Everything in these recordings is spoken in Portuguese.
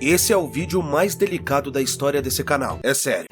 Esse é o vídeo mais delicado da história desse canal, é sério.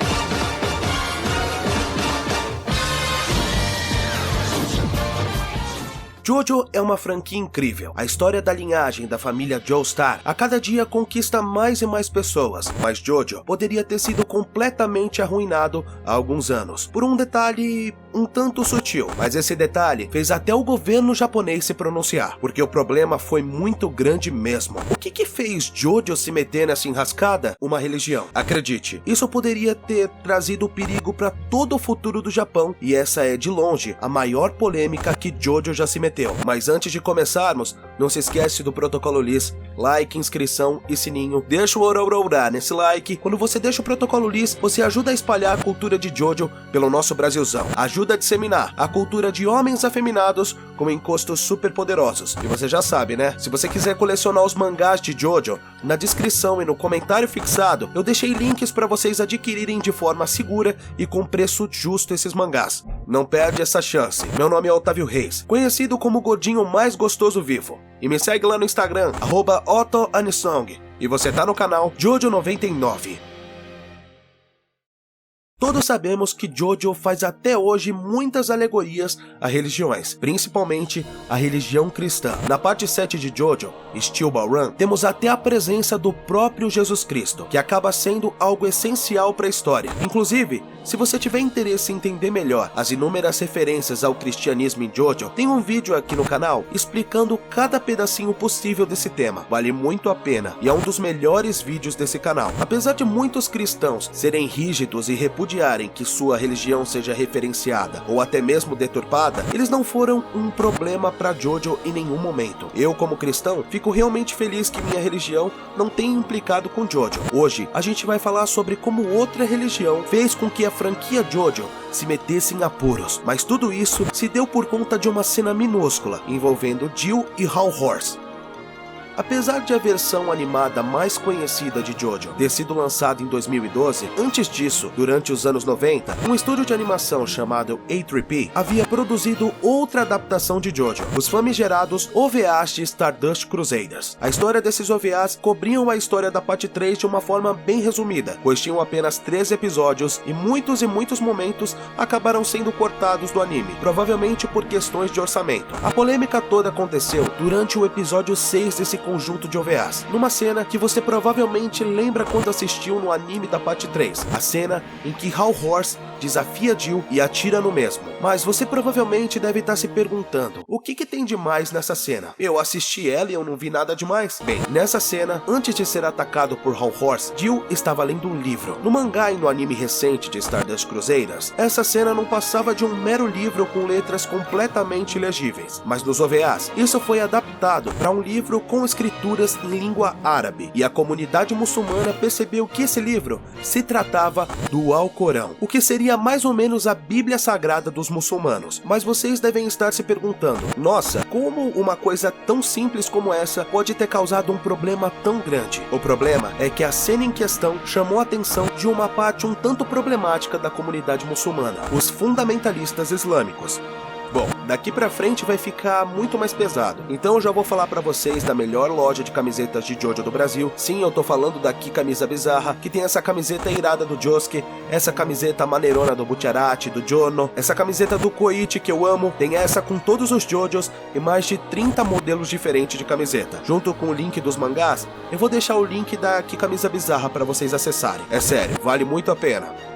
Jojo é uma franquia incrível. A história da linhagem da família Joestar a cada dia conquista mais e mais pessoas, mas Jojo poderia ter sido completamente arruinado há alguns anos, por um detalhe um tanto sutil, mas esse detalhe fez até o governo japonês se pronunciar, porque o problema foi muito grande mesmo. O que fez Jojo se meter nessa enrascada? Uma religião. Acredite, isso poderia ter trazido perigo para todo o futuro do Japão, e essa é de longe a maior polêmica que Jojo já se meteu. Mas antes de começarmos, não se esquece do protocolo LIS, like, inscrição e sininho. Deixa o orororá nesse like. Quando você deixa o protocolo LIS, você ajuda a espalhar a cultura de Jojo pelo nosso Brasilzão. Ajuda a disseminar a cultura de homens afeminados com encostos super poderosos. E você já sabe, né? Se você quiser colecionar os mangás de Jojo, na descrição e no comentário fixado, eu deixei links para vocês adquirirem de forma segura e com preço justo esses mangás. Não perde essa chance. Meu nome é Otávio Reis, conhecido como o gordinho mais gostoso vivo. E me segue lá no Instagram, @OttoAnisong. E você tá no canal Jojo99. Todos sabemos que Jojo faz até hoje muitas alegorias a religiões, principalmente a religião cristã. Na parte 7 de Jojo, Steel Ball Run, temos até a presença do próprio Jesus Cristo, que acaba sendo algo essencial para a história. Inclusive, se você tiver interesse em entender melhor as inúmeras referências ao cristianismo em Jojo, tem um vídeo aqui no canal explicando cada pedacinho possível desse tema. Vale muito a pena e é um dos melhores vídeos desse canal. Apesar de muitos cristãos serem rígidos e repudiarem que sua religião seja referenciada ou até mesmo deturpada, eles não foram um problema para Jojo em nenhum momento. Eu, como cristão, fico realmente feliz que minha religião não tenha implicado com Jojo. Hoje, a gente vai falar sobre como outra religião fez com que a franquia Jojo se metesse em apuros, mas tudo isso se deu por conta de uma cena minúscula envolvendo Jill e Hal Horse. Apesar de a versão animada mais conhecida de Jojo ter sido lançada em 2012, antes disso, durante os anos 90, um estúdio de animação chamado A3P havia produzido outra adaptação de Jojo, os famigerados OVAs de Stardust Crusaders. A história desses OVAs cobriam a história da parte 3 de uma forma bem resumida, pois tinham apenas 13 episódios e muitos momentos acabaram sendo cortados do anime, provavelmente por questões de orçamento. A polêmica toda aconteceu durante o episódio 6 desse conjunto de OVAs, numa cena que você provavelmente lembra quando assistiu no anime da parte 3, a cena em que Hal Horse desafia Jill e atira no mesmo. Mas você provavelmente deve estar se perguntando, o que tem de mais nessa cena? Eu assisti ela e eu não vi nada demais? Bem, nessa cena, antes de ser atacado por Hal Horse, Jill estava lendo um livro. No mangá e no anime recente de Stardust Crusaders, essa cena não passava de um mero livro com letras completamente ilegíveis, mas nos OVAs, isso foi adaptado para um livro com escrituras em língua árabe, e a comunidade muçulmana percebeu que esse livro se tratava do Alcorão, o que seria mais ou menos a Bíblia Sagrada dos muçulmanos. Mas vocês devem estar se perguntando, nossa, como uma coisa tão simples como essa pode ter causado um problema tão grande? O problema é que a cena em questão chamou a atenção de uma parte um tanto problemática da comunidade muçulmana, os fundamentalistas islâmicos. Bom, daqui pra frente vai ficar muito mais pesado, então eu já vou falar pra vocês da melhor loja de camisetas de Jojo do Brasil. Sim, eu tô falando daqui Camisa Bizarra, que tem essa camiseta irada do Josuke, essa camiseta maneirona do Butcherati, do Jono, essa camiseta do Koichi que eu amo, tem essa com todos os Jojos e mais de 30 modelos diferentes de camiseta. Junto com o link dos mangás, eu vou deixar o link da Aqui Camisa Bizarra pra vocês acessarem. É sério, vale muito a pena.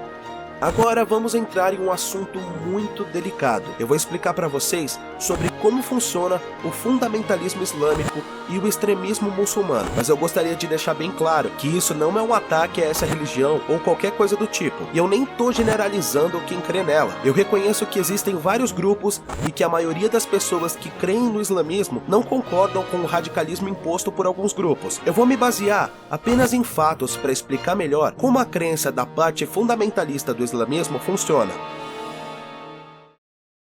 Agora vamos entrar em um assunto muito delicado. Eu vou explicar para vocês sobre como funciona o fundamentalismo islâmico e o extremismo muçulmano, mas eu gostaria de deixar bem claro que isso não é um ataque a essa religião ou qualquer coisa do tipo, e eu nem tô generalizando quem crê nela. Eu reconheço que existem vários grupos e que a maioria das pessoas que creem no islamismo não concordam com o radicalismo imposto por alguns grupos. Eu vou me basear apenas em fatos para explicar melhor como a crença da parte fundamentalista do islamismo funciona.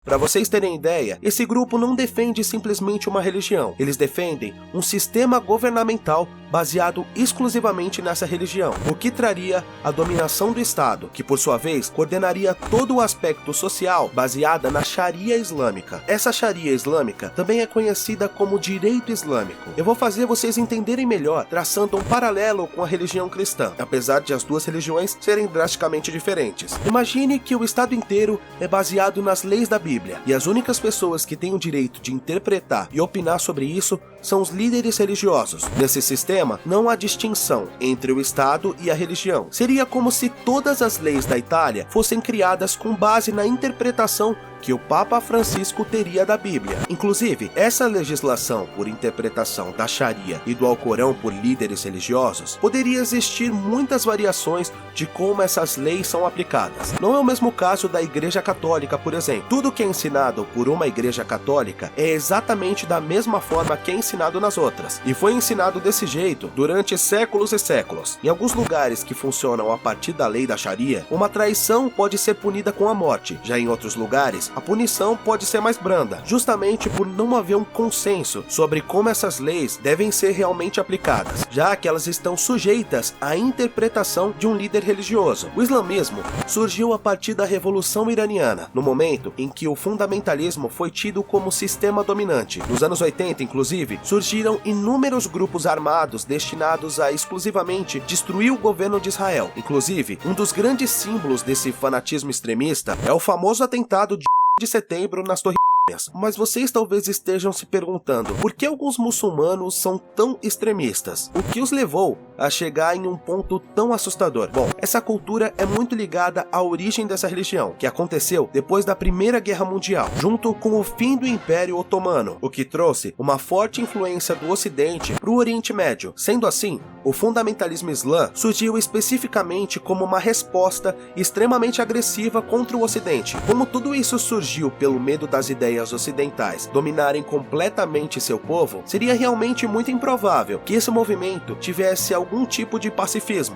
Para vocês terem ideia, esse grupo não defende simplesmente uma religião, eles defendem um sistema governamental baseado exclusivamente nessa religião, o que traria a dominação do Estado, que por sua vez coordenaria todo o aspecto social baseada na Sharia islâmica. Essa Sharia islâmica também é conhecida como direito islâmico. Eu vou fazer vocês entenderem melhor, traçando um paralelo com a religião cristã, apesar de as duas religiões serem drasticamente diferentes. Imagine que o Estado inteiro é baseado nas leis da Bíblia, e as únicas pessoas que têm o direito de interpretar e opinar sobre isso são os líderes religiosos. Nesse sistema, não há distinção entre o Estado e a religião. Seria como se todas as leis da Itália fossem criadas com base na interpretação que o Papa Francisco teria da Bíblia. Inclusive, essa legislação por interpretação da Sharia e do Alcorão por líderes religiosos, poderia existir muitas variações de como essas leis são aplicadas. Não é o mesmo caso da Igreja Católica, por exemplo. Tudo que é ensinado por uma Igreja Católica é exatamente da mesma forma que é ensinado nas outras, e foi ensinado desse jeito durante séculos e séculos. Em alguns lugares que funcionam a partir da lei da Sharia, uma traição pode ser punida com a morte. Já em outros lugares, a punição pode ser mais branda, justamente por não haver um consenso sobre como essas leis devem ser realmente aplicadas, já que elas estão sujeitas à interpretação de um líder religioso. O islamismo surgiu a partir da Revolução Iraniana, no momento em que o fundamentalismo foi tido como sistema dominante. Nos anos 80, inclusive, surgiram inúmeros grupos armados destinados a exclusivamente destruir o governo de Israel. Inclusive, um dos grandes símbolos desse fanatismo extremista é o famoso atentado de setembro nas Torres Gêmeas. Mas vocês talvez estejam se perguntando por que alguns muçulmanos são tão extremistas? O que os levou a chegar em um ponto tão assustador? Bom, essa cultura é muito ligada à origem dessa religião, que aconteceu depois da Primeira Guerra Mundial, junto com o fim do Império Otomano, o que trouxe uma forte influência do Ocidente para o Oriente Médio. Sendo assim, o fundamentalismo islã surgiu especificamente como uma resposta extremamente agressiva contra o Ocidente. Como tudo isso surgiu pelo medo das ideias ocidentais dominarem completamente seu povo, seria realmente muito improvável que esse movimento tivesse algum tipo de pacifismo.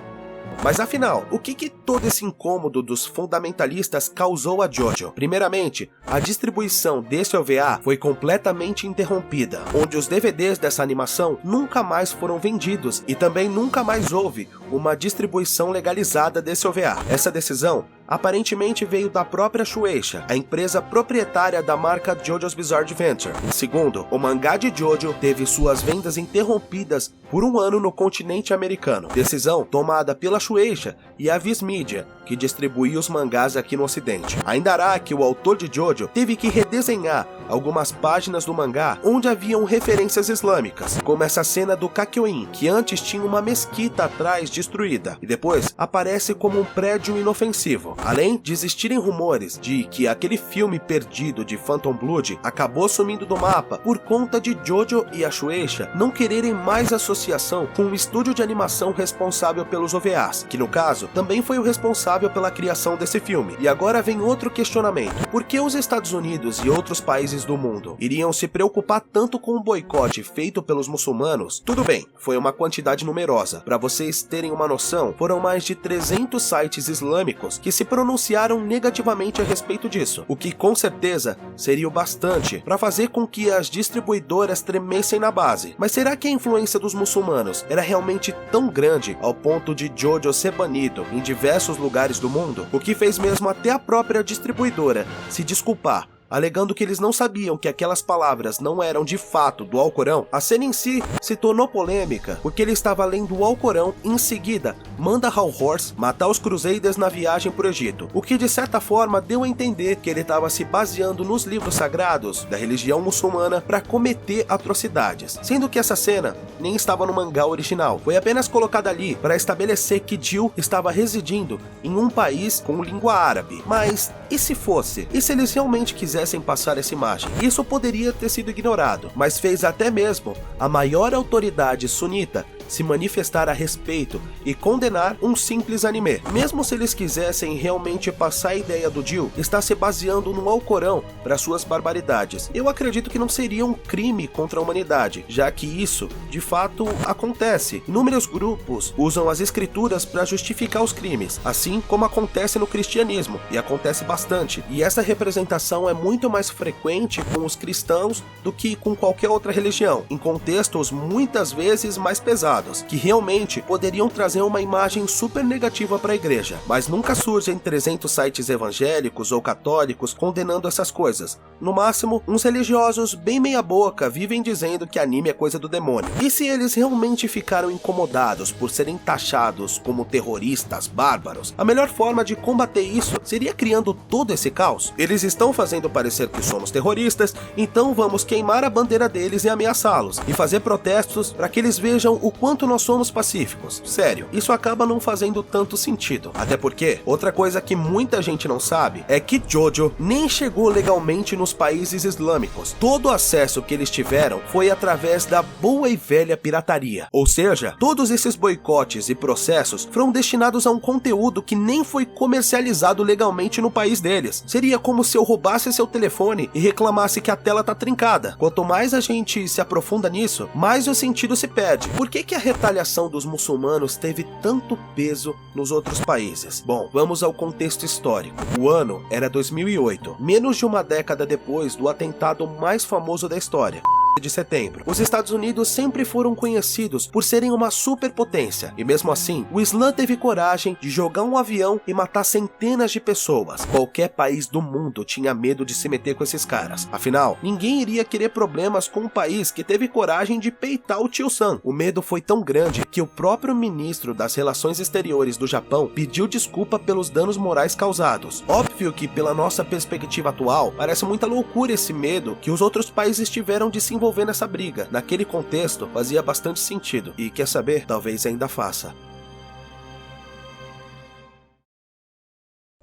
Mas afinal, o que todo esse incômodo dos fundamentalistas causou a Jojo? Primeiramente, a distribuição desse OVA foi completamente interrompida, onde os DVDs dessa animação nunca mais foram vendidos e também nunca mais houve uma distribuição legalizada desse OVA. Essa decisão aparentemente veio da própria Shueisha, a empresa proprietária da marca JoJo's Bizarre Adventure. Em segundo, o mangá de Jojo teve suas vendas interrompidas por um ano no continente americano, decisão tomada pela Shueisha e a Viz Media, que distribuía os mangás aqui no ocidente. Ainda há que o autor de Jojo teve que redesenhar algumas páginas do mangá onde haviam referências islâmicas, como essa cena do Kakyoin, que antes tinha uma mesquita atrás destruída, e depois aparece como um prédio inofensivo. Além de existirem rumores de que aquele filme perdido de Phantom Blood acabou sumindo do mapa por conta de Jojo e a Shueisha não quererem mais associação com o estúdio de animação responsável pelos OVAs, que no caso também foi o responsável pela criação desse filme. E agora vem outro questionamento: por que os Estados Unidos e outros países do mundo iriam se preocupar tanto com o boicote feito pelos muçulmanos? Tudo bem, foi uma quantidade numerosa. Para vocês terem uma noção, foram mais de 300 sites islâmicos que se pronunciaram negativamente a respeito disso, o que com certeza seria o bastante para fazer com que as distribuidoras tremessem na base. Mas será que a influência dos muçulmanos era realmente tão grande ao ponto de Jojo ser banido em diversos lugares do mundo? O que fez mesmo até a própria distribuidora se desculpar, alegando que eles não sabiam que aquelas palavras não eram de fato do Alcorão. A cena em si se tornou polêmica porque ele estava lendo o Alcorão e em seguida manda Hal Horse matar os Crusaders na viagem para o Egito, o que de certa forma deu a entender que ele estava se baseando nos livros sagrados da religião muçulmana para cometer atrocidades, sendo que essa cena nem estava no mangá original, foi apenas colocada ali para estabelecer que Jill estava residindo em um país com língua árabe. Mas e se fosse? E se eles realmente quisessem passar essa imagem? Isso poderia ter sido ignorado, mas fez até mesmo a maior autoridade sunita se manifestar a respeito e condenar um simples anime. Mesmo se eles quisessem realmente passar a ideia do Jill está se baseando no Alcorão para suas barbaridades, eu acredito que não seria um crime contra a humanidade, já que isso de fato acontece. Inúmeros grupos usam as escrituras para justificar os crimes, assim como acontece no cristianismo, e acontece bastante, e essa representação é muito mais frequente com os cristãos do que com qualquer outra religião, em contextos muitas vezes mais pesados. passados, que realmente poderiam trazer uma imagem super negativa para a igreja, mas nunca surgem 300 sites evangélicos ou católicos condenando essas coisas. No máximo, uns religiosos bem meia boca vivem dizendo que anime é coisa do demônio. E se eles realmente ficaram incomodados por serem taxados como terroristas bárbaros, a melhor forma de combater isso seria criando todo esse caos. Eles estão fazendo parecer que somos terroristas, então vamos queimar a bandeira deles e ameaçá-los, e fazer protestos para que eles vejam o quanto nós somos pacíficos. Sério, isso acaba não fazendo tanto sentido. Até porque, outra coisa que muita gente não sabe é que Jojo nem chegou legalmente nos países islâmicos. Todo o acesso que eles tiveram foi através da boa e velha pirataria. Ou seja, todos esses boicotes e processos foram destinados a um conteúdo que nem foi comercializado legalmente no país deles. Seria como se eu roubasse seu telefone e reclamasse que a tela tá trincada. Quanto mais a gente se aprofunda nisso, mais o sentido se perde. Por que a retaliação dos muçulmanos teve tanto peso nos outros países? Bom, vamos ao contexto histórico. O ano era 2008, menos de uma década depois do atentado mais famoso da história, de setembro. Os Estados Unidos sempre foram conhecidos por serem uma superpotência, e mesmo assim, o Islã teve coragem de jogar um avião e matar centenas de pessoas. Qualquer país do mundo tinha medo de se meter com esses caras. Afinal, ninguém iria querer problemas com um país que teve coragem de peitar o tio Sam. O medo foi tão grande que o próprio ministro das Relações Exteriores do Japão pediu desculpa pelos danos morais causados. Óbvio que, pela nossa perspectiva atual, parece muita loucura esse medo que os outros países tiveram de se envolver nessa briga. Naquele contexto, fazia bastante sentido. E quer saber? Talvez ainda faça.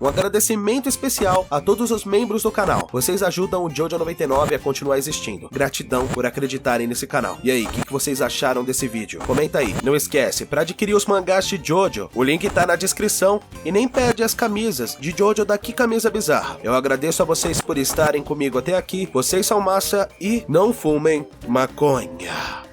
Um agradecimento especial a todos os membros do canal. Vocês ajudam o Jojo 99 a continuar existindo. Gratidão por acreditarem nesse canal. E aí, o que vocês acharam desse vídeo? Comenta aí. Não esquece, para adquirir os mangás de Jojo, o link tá na descrição. E nem perde as camisas de Jojo da Que Camisa Bizarra. Eu agradeço a vocês por estarem comigo até aqui. Vocês são massa e não fumem maconha.